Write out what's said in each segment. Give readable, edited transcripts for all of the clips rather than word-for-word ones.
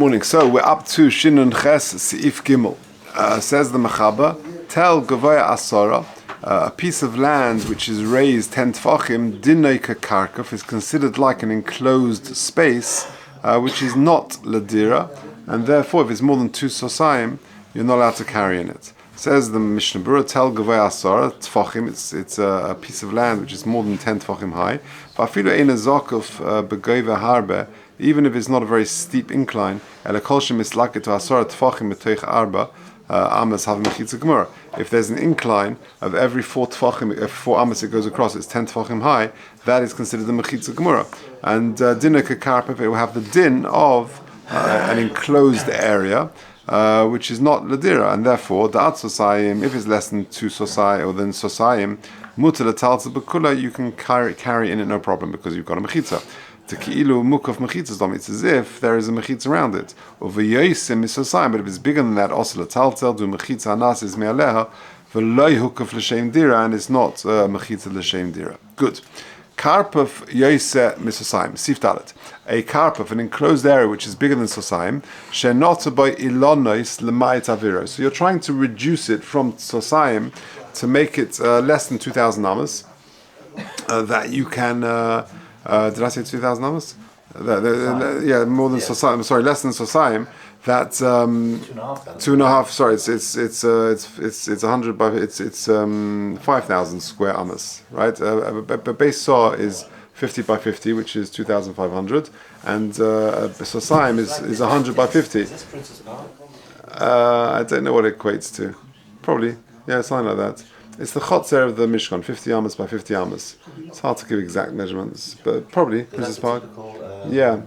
Morning. So we're up to Shinun Ches Seif Gimel. Says the Mechaba, tell Gavaya Asara, a piece of land which is raised 10 tfachim, dinay karkaf, is considered like an enclosed space, which is not ladira, and therefore if it's more than 2 sosayim, you're not allowed to carry in it. Says the Mishnah Berurah, tell Gavaya Asara, tfachim, it's a piece of land which is more than 10 tfachim high. Even if it's not a very steep incline, if there's an incline of every 4 tfachim, 4 amas it goes across, it's 10 tfachim high, that is considered the mechitza gemura. And dinah kekarpef, it will have the din of an enclosed area, which is not ladira, and therefore da'at sosayim, if it's less than 2 sosai or than sosayim, mutal talza bekula, you can carry in it no problem because you've got a mechitza. It's as if there is a mechitza around it. But if it's bigger than that, also l'taltel do mechitza anas is me'aleha v'loy hukaf l'shem dira, and it's not mechitza l'shem dira. Good. Karpov yoyse misosayim sif dalet. A karpov, an enclosed area which is bigger than sosayim, shenot by ilonois l'mayit aviro. So you're trying to reduce it from sosayim to make it less than 2,000 amas, that you can. Did I say 2,000 amas? Yeah, more than sosayim. Sorry, less than sosayim. That 2.5. Sorry, it's 100 by it's 5,000 square amas, right? But base saw is 50 by 50, which is 2,500, and sosayim is 100 by 50. I don't know what it equates to. Probably, yeah, something like that. It's the chotzer of the Mishkan, 50 amas by 50 amas. It's hard to give exact measurements, but probably Princess Park. Yeah,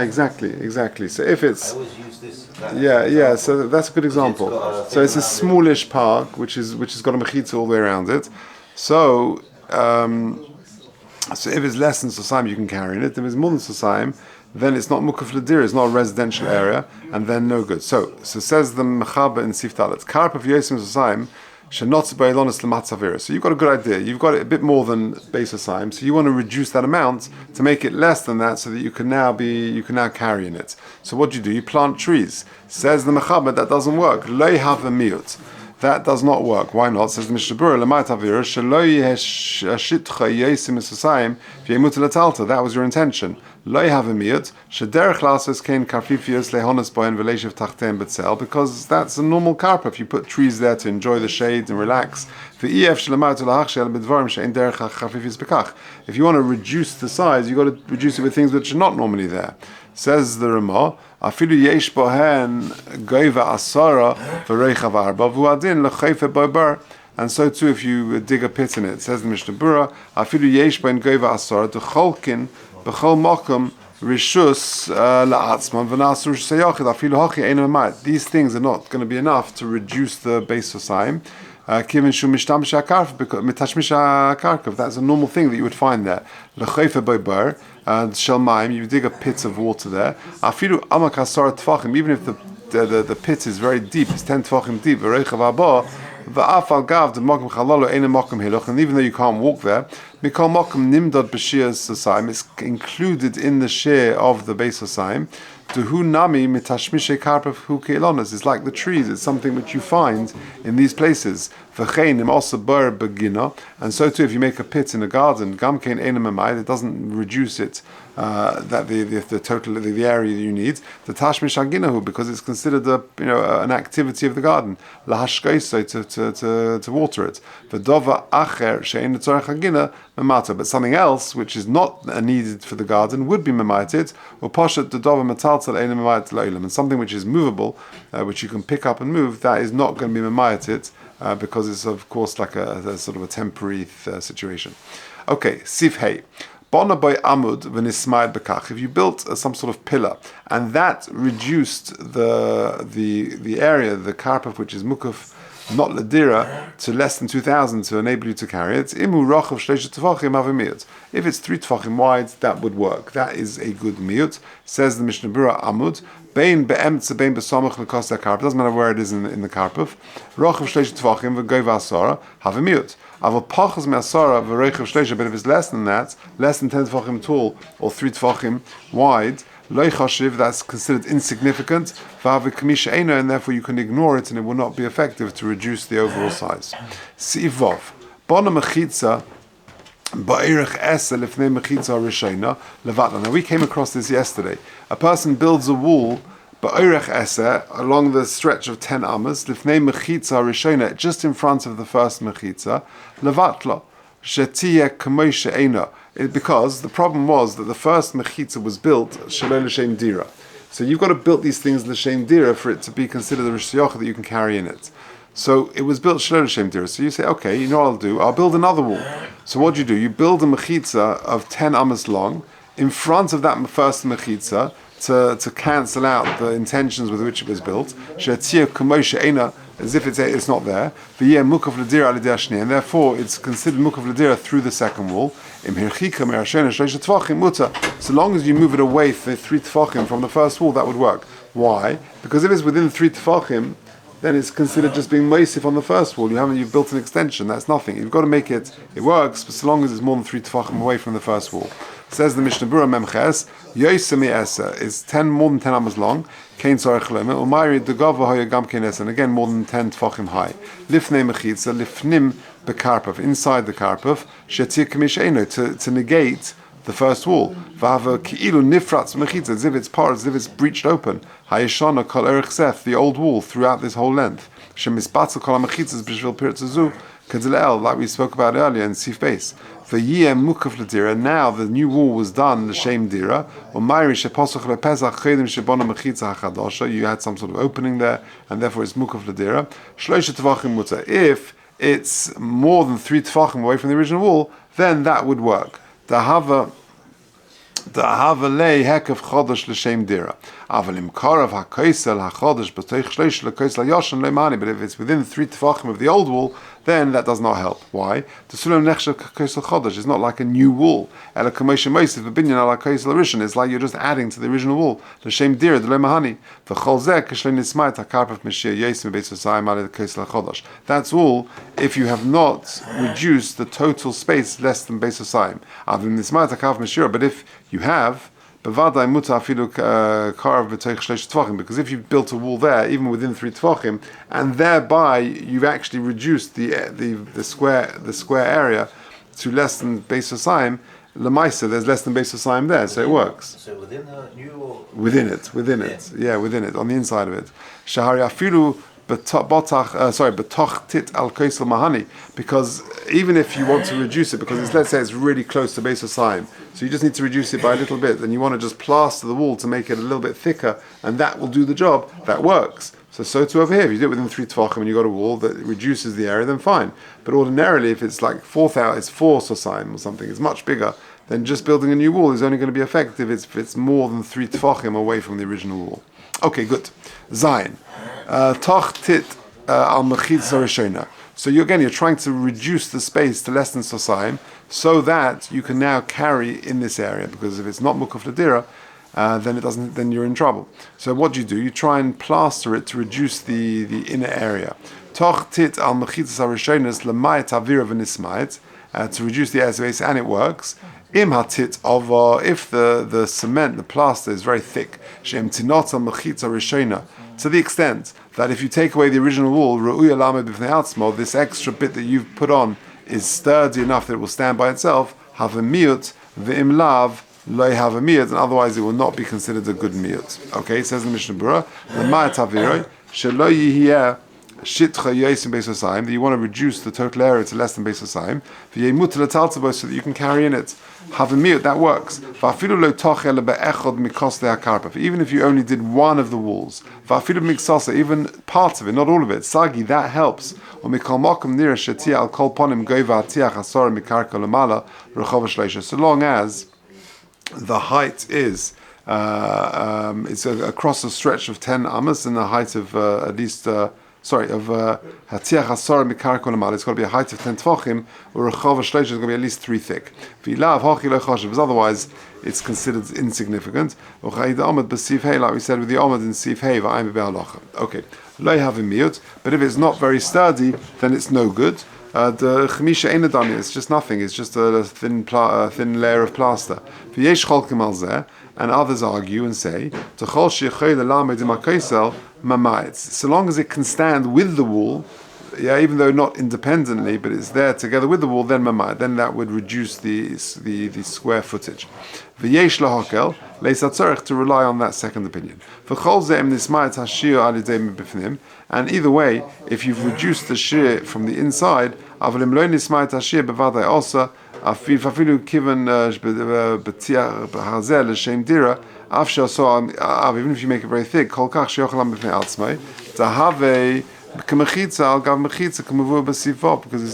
exactly. So if it's so that's a good example. So it's a smallish park which has got a mechitza all the way around it. So so if it's less than sosayim, you can carry in it. If it's more than sosayim, then it's not mukaf l'dir, it's not a residential area, and then no good. So says the Mechaba in Sif Dalet, Karp of Yosim Sosayim. So you've got a good idea. You've got it a bit more than base sosayim, so you want to reduce that amount to make it less than that, so that you can now carry in it. So what do? You plant trees. Says the Mechaber, that doesn't work. Lo have a miut. That does not work. Why not? Says the Mishnah Berurah, L'mayit avira shelo yeshitcha yosim sosayim v'yemut l'talta. That was your intention. Lo have a miut shederech lasos kein karfifius lehonas boyen v'leishiv tachtein betzel, because that's a normal karpa. If you put trees there to enjoy the shade and relax. If you want to reduce the size, you've got to reduce it with things which are not normally there. Says the Ramah, afilu yesh bohen goiva asara v'reichav arba v'uadin l'chayfe bobar. And so too, if you dig a pit in it, says the Mishnah Berurah, afilu yesh bohen goiva asara t'cholkin b'chol mokum rishus la'atzman v'nasur sheyachid afilu hachi ein amayit. These things are not going to be enough to reduce the base sosayim. That's a normal thing that you would find there. You dig a pit of water there. Even if the pit is very deep, it's 10 tfachim deep, and even though you can't walk there, it's included in the share of the base sosayim. It's like the trees, it's something which you find in these places. And so too, if you make a pit in a garden, it doesn't reduce it, that the total the area you need. The tashmish aginahu, because it's considered an activity of the garden. To water it. But something else which is not needed for the garden would be memited, or poshet the dova metaltal ein memited lo'ilam, and something which is movable, which you can pick up and move, that is not going to be memited, because it's of course like a sort of a temporary situation. Okay, sif hey. If you built some sort of pillar and that reduced the area, the karpaf, which is mukaf, not ladira, to less than 2,000 to enable you to carry it, if it's 3 tfachim wide, that would work. That is a good miut. Says the Mishnah Berurah Amud, Bein be'emtza bein besamach l'kos karpaf. Doesn't matter where it is in the karpaf. Rochav shleish tefachim v'goy v'asara have a miut. Aval pachas me'asara v'rochav shleish. But if it's less than that, less than 10 tefachim tall or 3 tefachim wide, Lo chashiv, that's considered insignificant. V'hav kamisha eina, and therefore you can ignore it, and it will not be effective to reduce the overall size. Sivov, bona mechitza. Now we came across this yesterday. A person builds a wall along the stretch of 10 amas, just in front of the first mechitza, because the problem was that the first mechitza was built shalom l'shem dira. So you've got to build these things l'shem dira for it to be considered a rishyocha that you can carry in it. So it was built shalom l'shem dira. So you say, okay, you know what I'll do? I'll build another wall. So what do? You build a mechitza of 10 amas long in front of that first mechitza to cancel out the intentions with which it was built. As if it's not there. And therefore it's considered mukaf l'dira through the second wall. So long as you move it away 3 tefachim from the first wall, that would work. Why? Because if it's within 3 tefachim, then it's considered just being meisif on the first wall. You've built an extension. That's nothing. You've got to make it works, but so long as it's more than 3 tefachim away from the first wall. Says the Mishnah Berurah Memches, Yosemi Esa is more than 10 amas long. Kain Tzarech Lema Umayri Degava Hoya Gam Kain Esa, and again more than 10 tefachim high. Lifnei Mechitza Lifnim Bekarpov, inside the karpov Shetir Kamish Eino, to negate the first wall. V'hava ki'ilu nifratz mechitza, as if it's part, as if it's breached open. Hayishana kol erich sef, the old wall throughout this whole length. Shemisbatzel kol ha-mechitzas b'shvil piritzazu, kadilel, like we spoke about earlier in Sif Beis. V'yiyeh mukaf l'dira, now the new wall was done, l'shem dira. U'mayri sheposoch le'pesach chedim shebona mechitza hachadosha, you had some sort of opening there, and therefore it's mukaf l'dira. Shloisha tevachim muta, if it's more than 3 tefachim away from the original wall, then that would work. The lei hekav chodesh l'shem dira. Aval im karav hakoisel hachodesh b'toich shleish l'koisel yoshan le'mani. But if it's within 3 tefachim of the old wall, then that does not help. Why? The sulam nechshav koisel chodesh is not like a new wall. Ela kamoshe moisif v'binyan ala koisel rishon. It's like you're just adding to the original wall. L'shem dira d'le'mahani. V'chol zeh k'shlei nismait hakarpav meshir yosem beis v'sayim ala koisel chodesh. That's all if you have not reduced the total space less than beis v'sayim. Avim nismait hakarpav meshir. But if you have, because if you've built a wall there, even within 3 tefachim, and thereby you've actually reduced the square area to less than beis v'sayim, lemaisa, there's less than beis v'sayim there, so it works. So within the new wall? Within it, on the inside of it. Shahari afilu betoch tit al koisel mahani, because even if you want to reduce it, because let's say it's really close to beis v'sayim, so you just need to reduce it by a little bit, and you want to just plaster the wall to make it a little bit thicker, and that will do the job. That works. So too over here, if you do it within 3 tefachim and you've got a wall that reduces the area, then fine. But ordinarily, if it's like 4 sosayim or something, it's much bigger, then just building a new wall is only going to be effective if it's more than 3 tefachim away from the original wall. Okay, good. Zayin. Toch tit al mechitza rishona. So you're trying to reduce the space to less than sosayim, so that you can now carry in this area. Because if it's not mukaf l'dira, then you're in trouble. So what do? You try and plaster it to reduce the inner area. Toch tit al mechitza rishonas l'mayit avira v'nismayit, to reduce the air space, and it works. Im hatit of if the cement, the plaster is very thick, shem tinot al mechitza rishona, to the extent that if you take away the original wall, this extra bit that you've put on is sturdy enough that it will stand by itself, have a miyut, v'im lav, lo have a miyut, and otherwise it will not be considered a good miyut. Okay, it says in the Mishnah Berurah, that you want to reduce the total area to less than beis v'sayim, so that you can carry in it. Have a miyut, that works. Even if you only did one of the walls, even parts of it, not all of it, sagi, that helps. So long as the height is it's across a stretch of 10 amas and the height of at least Hatiach Hasar Mikar Kolamal, it's got to be a height of 10 tefachim, or a Rechava Shleisha is going to be at least 3 thick. V'ilav Hachi Lo Chashav, because otherwise it's considered insignificant. Like we said with the Amad in Sif Hey, V'ayim B'Halacha. Okay, Lo Havim Miyut, but if it's not very sturdy, then it's no good. The Chemisha Einadani, it's just nothing, it's just a thin layer of plaster. V'yesh Cholkim Al Zeh, and others argue and say, so long as it can stand with the wall, even though not independently, but it's there together with the wall, then that would reduce the square footage. V'yesh lahakel leis hatzorech, to rely on that second opinion. V'chol ze'em nisma'et hashir al yedei mibifnim, and either way, if you've reduced the shear from the inside, avalim lo nisma'et hashir bevadai osa, afilu kiven b'tiach b'hazel l'shem dira, even if you make it very thick, kol kach sheyochalam b'fnei atzmai, tahave because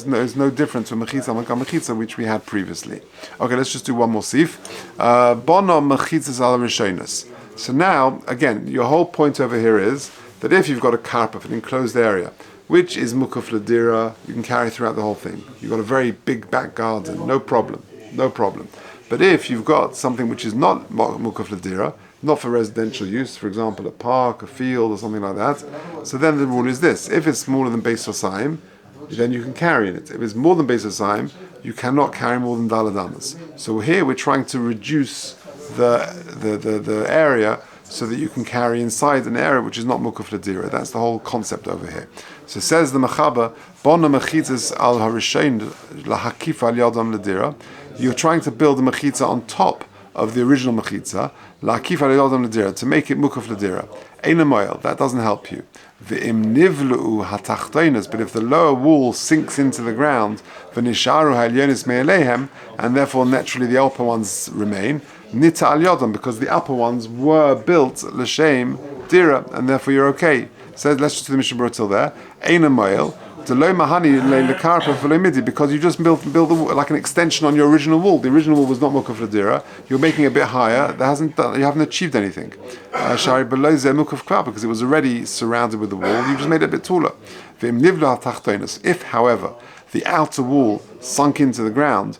there's no difference from mechitza and mechitza, which we had previously. Okay, let's just do one more sif. Bono mechitzas al rishonos. So now, again, your whole point over here is that if you've got a carpet, an enclosed area, which is mukaf ladira, you can carry throughout the whole thing. You've got a very big back garden, no problem. But if you've got something which is not mukaf ladira, not for residential use, for example, a park, a field, or something like that, so then the rule is this: if it's smaller than Beis Hosayim, then you can carry in it. If it's more than Beis Hosayim, you cannot carry more than Daladamas. So here we're trying to reduce the area so that you can carry inside an area which is not mukaf ladira. That's the whole concept over here. So says the Mechaber, Bona mechitzas al harishain lahakif al yadam ladira. You're trying to build a mechitza on top of the original mechitza, la'akif al yadam ladira, to make it mukaf ladira. Ein amoyel, that doesn't help you. V'im nivlu'u hatachtoinas, but if the lower wall sinks into the ground, v'nisharu ha'elyonis me'aleihem, and therefore naturally the upper ones remain, nita al yadam, because the upper ones were built l'shem dira, and therefore you're okay. So let's just do the Mishnah Berurah till there. Ein amoyel, because you just build like an extension on your original wall. The original wall was not mukaf ladira. You're making it a bit higher. You haven't achieved anything. Because it was already surrounded with the wall. You just made it a bit taller. If, however, the outer wall sunk into the ground,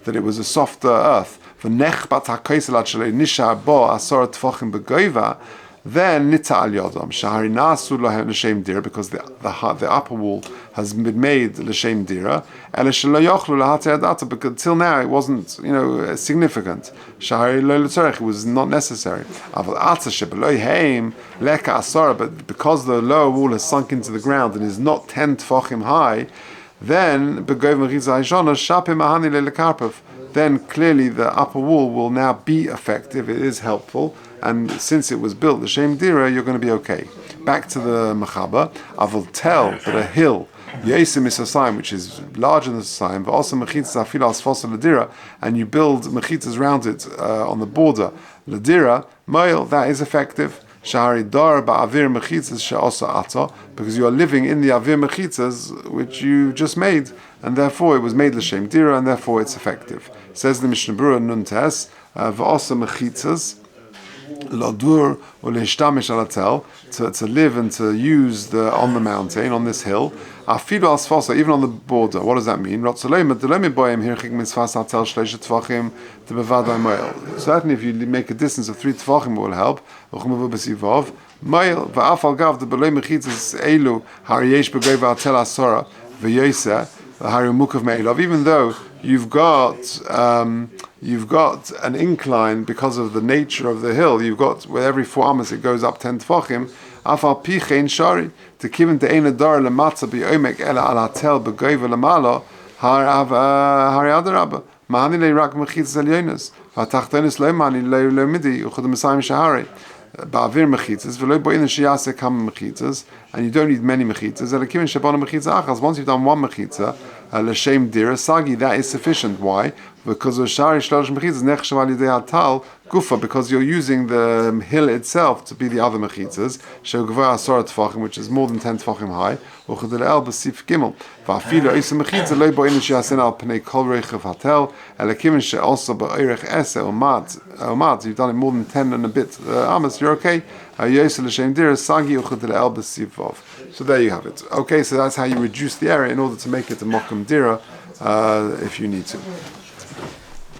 that it was a softer earth, then nita al yodam shahari nasu lahem l'shem dira, because the upper wall has been made l'shem dira, because until now it wasn't significant. Shahari lo l'tzorech, it was not necessary. But because the lower wall has sunk into the ground and is not 10 tefachim high, then then clearly the upper wall will now be effective. It is helpful. And since it was built, the Shem Dira, you're going to be okay. Back to the Mechaber, I will tell that a hill, Yesim is a sign which is larger than the sign, but also Mechitzas Afilas Fossil Ladira, and you build Mechitzas around it on the border, Ladira, Moil, that is effective. Shahari Dar Ba'avir Mechitzas She'osa Ata, because you are living in the Avir Mechitzas which you just made, and therefore it was made L'Shem Dira, and therefore it's effective. Says the Mishnah Berurah Nun Tes, V'osa Mechitzas, Ladur or lehishtamish alatel, to live and to use on the mountain, on this hill. Afidu asfasa, even on the border. What does that mean? Certainly, if you make a distance of 3 tefachim, it will help. Even though you've got an incline because of the nature of the hill. You've got where every 4 amas it goes up 10 tefachim. Afal pichein shari to kiven to ein adar lematza biomek ela alatel begoyva lemalo har adarabba mani leirak mechitzas elyonos v'atachtenis leimani leimidi uchad mesayim shahari ba'avir mechitzas v'lo boin sheyase kam mechitzas, and you don't need many mechitzas. Ela kiven shabana mechitza achas. Once you've done 1 mechitza, l'shem dira sagi, that is sufficient. Why? Because of shari shlosh mechitzas nechshav al yidei atal gufa, because you're using the hill itself to be the other mechitzas. Shel gvar asor tefachim, which is more than 10 tefachim high. Uchad el b'sif gimel va'afilu oisa mechitza lo boin sheyasen al pnei kol reichav hatel ela kiven she'osa ba'orach ese umat. You've done it more than 10 and a bit amas. You're okay. So there you have it. Okay, so that's how you reduce the area in order to make it a mokum dira if you need to.